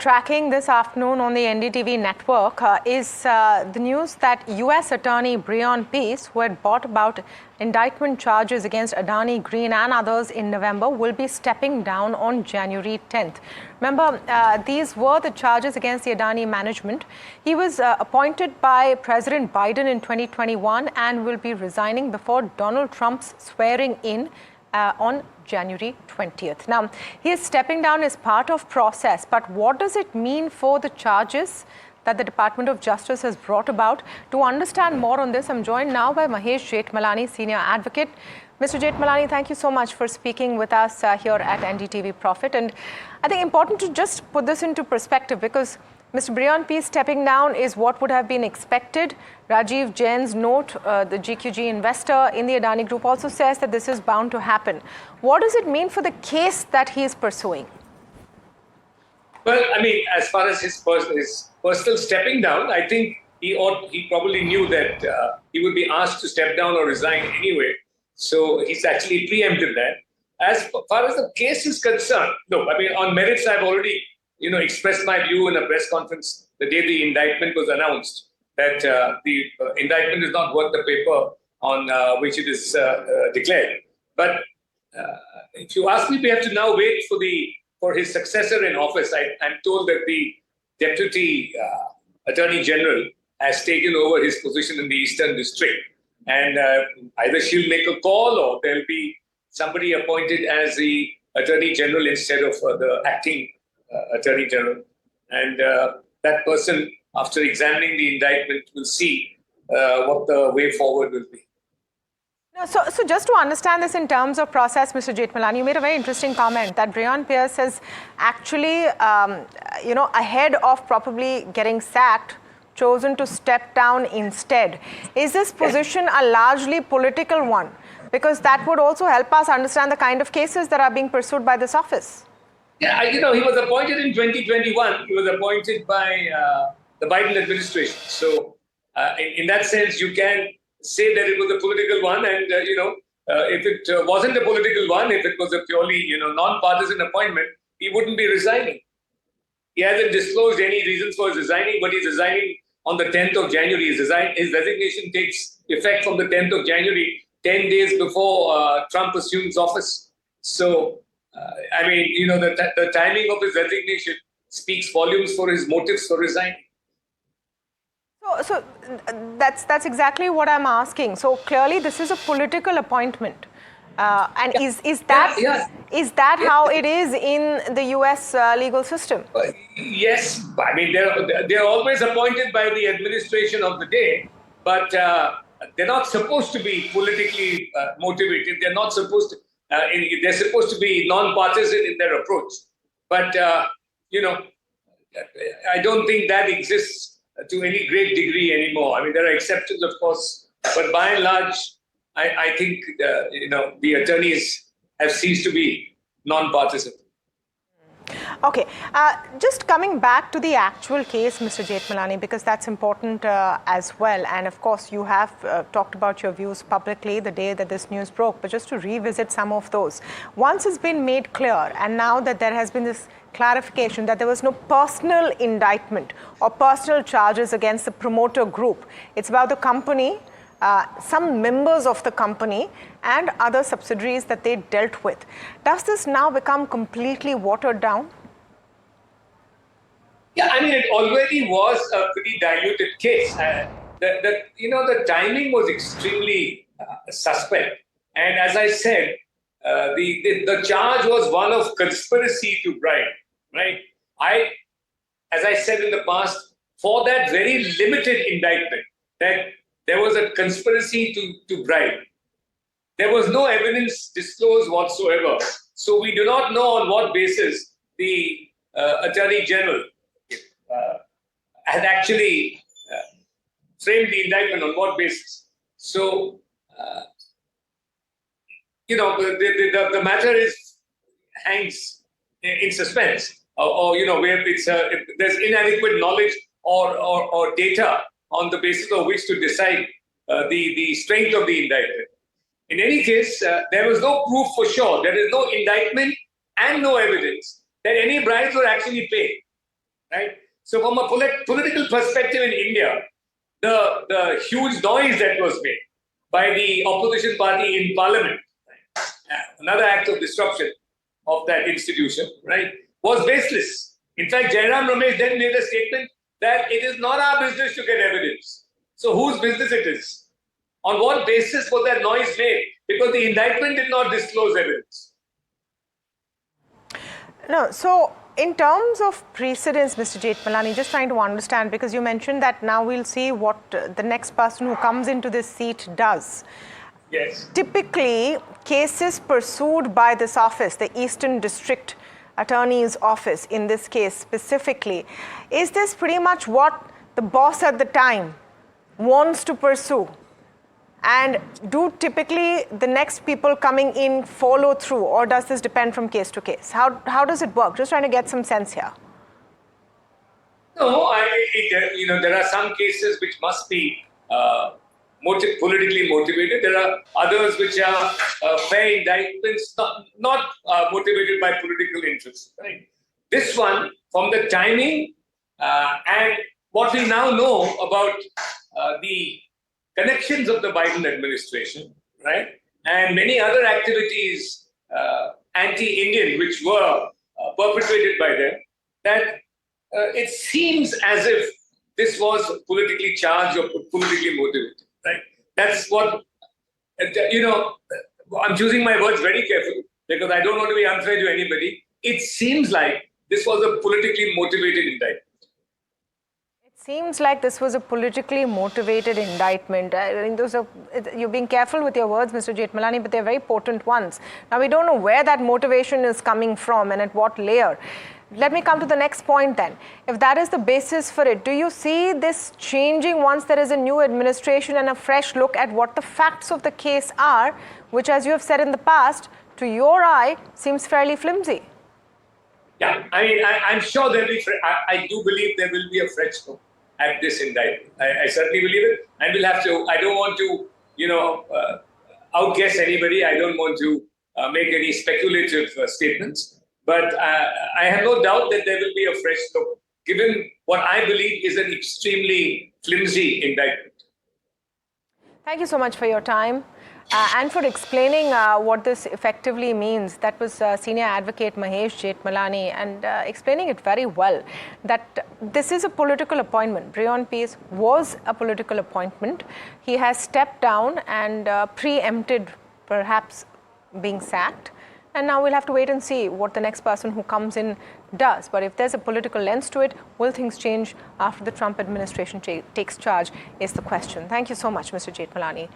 Tracking this afternoon on the NDTV network is the news that U.S. Attorney Breon Peace, who had brought about indictment charges against Adani Green and others in November, will be stepping down on January 10th. Remember, these were the charges against the Adani management. He was appointed by President Biden in 2021 and will be resigning before Donald Trump's swearing in on January 20th. Now, he is stepping down as part of process, but what does it mean for the charges that the Department of Justice has brought about? To understand more on this, I'm joined now by Mahesh Jethmalani, Senior Advocate. Mr. Jethmalani, thank you so much for speaking with us here at NDTV Profit. And I think important to just put this into perspective, because Mr. Breon Peace stepping down is what would have been expected. Rajiv Jain's note, the GQG investor in the Adani Group, also says that this is bound to happen. What does it mean for the case that he is pursuing? Well, I mean, as far as his personal stepping down, I think he probably knew that he would be asked to step down or resign anyway. So he's actually preempted that. As far as the case is concerned, no, I mean, on merits, I've already expressed my view in a press conference the day the indictment was announced, that the indictment is not worth the paper on which it is declared. But if you ask me, we have to now wait for his successor in office. I'm told that the Deputy Attorney General has taken over his position in the Eastern District. And either she'll make a call or there'll be somebody appointed as the Attorney General instead of the acting Attorney General. And that person, after examining the indictment, will see what the way forward will be. No, so just to understand this in terms of process, Mr. Jethmalani, you made a very interesting comment that Breon Peace has actually, ahead of probably getting sacked, chosen to step down instead. Is this position a largely political one? Because that would also help us understand the kind of cases that are being pursued by this office. Yeah, he was appointed in 2021. He was appointed by the Biden administration. So in that sense, you can say that it was a political one. And, if it wasn't a political one, if it was a purely, non-partisan appointment, he wouldn't be resigning. He hasn't disclosed any reasons for his resigning, but he's resigning on the 10th of January. His resignation takes effect from the 10th of January, 10 days before Trump assumes office. So, the timing of his resignation speaks volumes for his motives for resigning. So that's exactly what I'm asking. So clearly, this is a political appointment, and is that how it is in the U.S. Legal system? Yes, I mean they're always appointed by the administration of the day, but they're not supposed to be politically motivated. They're not supposed to. They're supposed to be non-partisan in their approach. But, I don't think that exists to any great degree anymore. I mean, there are exceptions, of course, but by and large, I think, the attorneys have ceased to be non-partisan. Okay, just coming back to the actual case, Mr. Jethmalani, because that's important as well. And of course, you have talked about your views publicly the day that this news broke, but just to revisit some of those. Once it's been made clear, and now that there has been this clarification that there was no personal indictment or personal charges against the promoter group, it's about the company, some members of the company and other subsidiaries that they dealt with. Does this now become completely watered down? Yeah, I mean, it already was a pretty diluted case. The timing was extremely suspect. And as I said, the charge was one of conspiracy to bribe, right? As I said in the past, for that very limited indictment, that there was a conspiracy to bribe. There was no evidence disclosed whatsoever. So we do not know on what basis the Attorney General had actually framed the indictment, on what basis. So, the matter hangs in suspense, or where if there's inadequate knowledge or data on the basis of which to decide the strength of the indictment. In any case, there was no proof for sure. There is no indictment and no evidence that any bribes were actually paid. right? So from a political perspective in India, the huge noise that was made by the opposition party in parliament, another act of disruption of that institution, right, was baseless. In fact, Jairam Ramesh then made a statement that it is not our business to get evidence. So whose business it is? On what basis was that noise made? Because the indictment did not disclose evidence. No, so in terms of precedence, Mr. Jethmalani, just trying to understand, because you mentioned that now we'll see what the next person who comes into this seat does. Yes. Typically, cases pursued by this office, the Eastern District Attorney's Office in this case specifically, is this pretty much what the boss at the time wants to pursue? And do typically the next people coming in follow through, or does this depend from case to case? How does it work? Just trying to get some sense here. No, there are some cases which must be politically motivated. There are others which are fair indictments, not motivated by political interest. Right? This one, from the timing and what we now know about the connections of the Biden administration, right, and many other activities anti-Indian which were perpetrated by them, that it seems as if this was politically charged or politically motivated, right? That's what, I'm choosing my words very carefully because I don't want to be unfair to anybody. It seems like this was a politically motivated indictment. Seems like this was a politically motivated indictment. I mean, you're being careful with your words, Mr. Jethmalani, but they're very potent ones. Now, we don't know where that motivation is coming from and at what layer. Let me come to the next point then. If that is the basis for it, do you see this changing once there is a new administration and a fresh look at what the facts of the case are, which, as you have said in the past, to your eye, seems fairly flimsy? Yeah, I mean, I'm sure there will be, I do believe there will be a fresh look at this indictment. I certainly believe it. And we'll have to, I don't want to, outguess anybody. I don't want to make any speculative statements. But I have no doubt that there will be a fresh look, given what I believe is an extremely flimsy indictment. Thank you so much for your time. And for explaining what this effectively means. That was Senior Advocate Mahesh Jethmalani, and explaining it very well, that this is a political appointment. Breon Peace was a political appointment. He has stepped down and preempted perhaps being sacked. And now we'll have to wait and see what the next person who comes in does. But if there's a political lens to it, will things change after the Trump administration takes charge is the question. Thank you so much, Mr. Jethmalani.